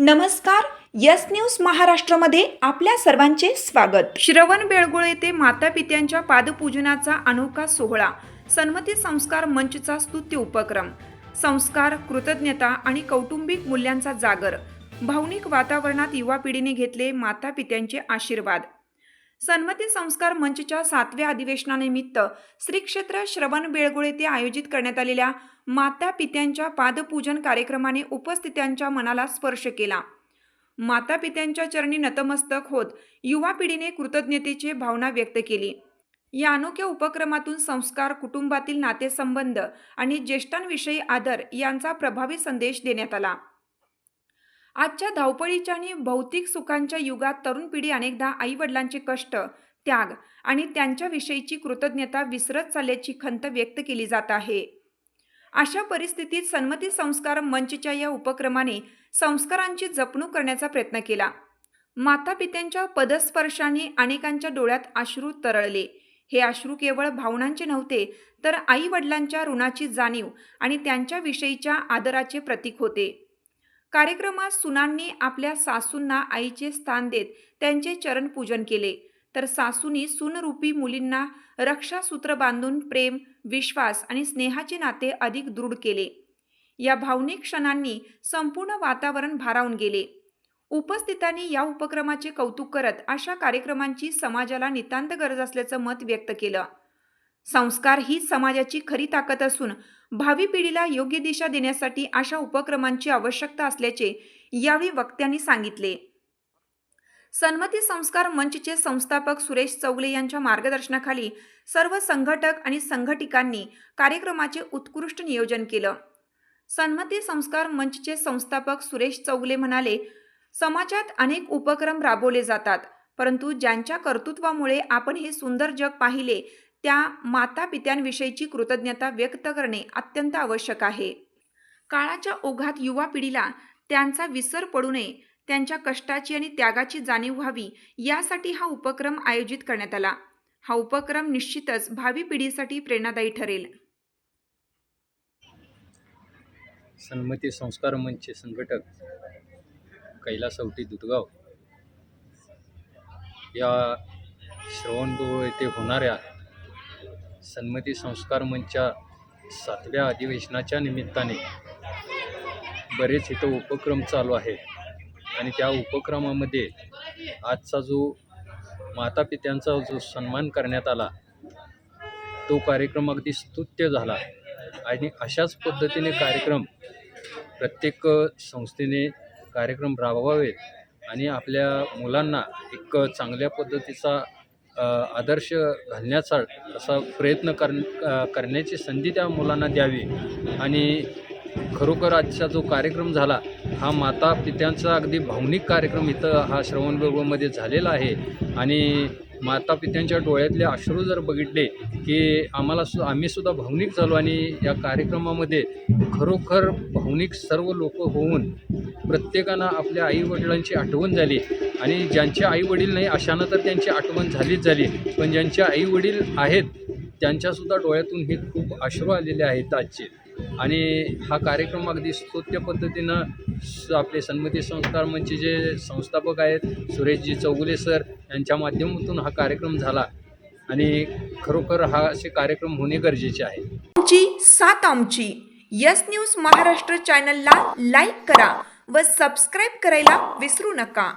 नमस्कार. Yes news महाराष्ट्रामध्ये आपल्या सर्वांचे स्वागत. श्रवणबेळगोळ येथे मातापित्यांच्या पादपूजनाचा अनोखा सोहळा. सन्मती संस्कार मंचचा स्तुत्य उपक्रम. संस्कार, कृतज्ञता आणि कौटुंबिक मूल्यांचा जागर. भावनिक वातावरणात युवा पिढीने घेतले मातापित्यांचे आशीर्वाद. सन्मती संस्कार मंचच्या 7व्या अधिवेशनानिमित्त श्री क्षेत्र श्रवणबेळगोळ येथे आयोजित करण्यात आलेल्या मातापित्यांच्या पादपूजन कार्यक्रमाने उपस्थितांच्या मनाला स्पर्श केला. मातापित्यांच्या चरणी नतमस्तक होत युवा पिढीने कृतज्ञतेची भावना व्यक्त केली. या अनोख्या उपक्रमातून संस्कार, कुटुंबातील नातेसंबंध आणि ज्येष्ठांविषयी आदर यांचा प्रभावी संदेश देण्यात आला. आजच्या धावपळीच्या आणि भौतिक सुखांच्या युगात तरुण पिढी अनेकदा आई-वडिलांचे कष्ट, त्याग आणि त्यांच्याविषयीची कृतज्ञता विसरत चालल्याची खंत व्यक्त केली जात आहे. अशा परिस्थितीत सन्मती संस्कार मंचच्या या उपक्रमाने संस्कारांची जपणूक करण्याचा प्रयत्न केला. मातापित्यांच्या पदस्पर्शाने अनेकांच्या डोळ्यात अश्रू तरळले. हे अश्रू केवळ भावनांचे नव्हते, तर आई-वडिलांच्या ऋणाची जाणीव आणि त्यांच्याविषयीच्या आदराचे प्रतीक होते. कार्यक्रमात सुनांनी आपल्या सासूंना आईचे स्थान देत त्यांचे चरण पूजन केले, तर सासूंनी सूनरूपी मुलींना रक्षासूत्र बांधून प्रेम, विश्वास आणि स्नेहाचे नाते अधिक दृढ केले. या भावनिक क्षणांनी संपूर्ण वातावरण भारावून गेले. उपस्थितांनी या उपक्रमाचे कौतुक करत अशा कार्यक्रमांची समाजाला नितांत गरज असल्याचं मत व्यक्त केलं. संस्कार ही समाजाची खरी ताकद असून भावी पिढीला योग्य दिशा देण्यासाठी अशा उपक्रमांची आवश्यकता असल्याचे यावेळी वक्त्यांनी सांगितले. सन्मती संस्कार मंचचे संस्थापक सुरेश चौगले यांच्या मार्गदर्शनाखाली सर्व संघटक आणि संघटिकांनी कार्यक्रमाचे उत्कृष्ट नियोजन केलं. सन्मती संस्कार मंचचे संस्थापक सुरेश चौगले म्हणाले, समाजात अनेक उपक्रम राबवले जातात, परंतु ज्यांच्या कर्तृत्वामुळे आपण हे सुंदर जग पाहिले त्या मातापित्यांविषयीची कृतज्ञता व्यक्त करणे अत्यंत आवश्यक आहे. काळाच्या ओघात युवा पिढीला त्यांचा विसर पडू नये, त्यांच्या कष्टाची आणि त्यागाची जाणीव व्हावी यासाठी हा उपक्रम आयोजित करण्यात आला. हा उपक्रम निश्चितच भावी पिढीसाठी प्रेरणादायी ठरेल. सन्मती संस्कार मंचचे संघटक कैलास औटी दुधगाव या श्रवणबेळगोळ येथे होणाऱ्या सन्मती संस्कार मंचच्या 7व्या अधिवेशनाच्या निमित्ताने बरेच इथं उपक्रम चालू आहे आणि त्या उपक्रमामध्ये आजचा जो मातापित्यांचा जो सन्मान करण्यात आला तो कार्यक्रम अगदी स्तुत्य झाला. आणि अशाच पद्धतीने कार्यक्रम प्रत्येक संस्थेने कार्यक्रम राबवावेत आणि आपल्या मुलांना एक चांगल्या पद्धतीचा आदर्श घालण्याचा असा प्रयत्न करण्याची संधी त्या मुलांना द्यावी. आणि खरोखर आजचा जो कार्यक्रम झाला हा माता पित्यांचा अगदी भावनिक कार्यक्रम इथं हा श्रवणबेळगोळमध्ये झालेला आहे. आणि माता पित्यांच्या डोळ्यातले अश्रू जर बघितले की आम्ही सुद्धा भावनिक झालो. आणि या कार्यक्रमामध्ये खरोखर भावनिक सर्व लोक होऊन प्रत्येकानं आपल्या आईवडिलांची आठवण झाली. आणि ज्यांचे आईवडील नाही अशानं तर त्यांची आठवण झाली, पण ज्यांचे आईवडील आहेत त्यांच्यासुद्धा डोळ्यातून हे खूप अश्रू आलेले आहेत आजचे. आणि हा कार्यक्रम अगदी स्तुत्य पद्धतीनं आपले सन्मती संस्कार मंचचे जे संस्थापक आहेत सुरेशजी चौगुले सर यांच्या माध्यमातून हा कार्यक्रम झाला. आणि खरोखर हा असे कार्यक्रम होणे गरजेचे आहे. आमची साथ आमची. यस न्यूज महाराष्ट्र चॅनलला लाईक करा व सबस्क्राईब करायला विसरू नका.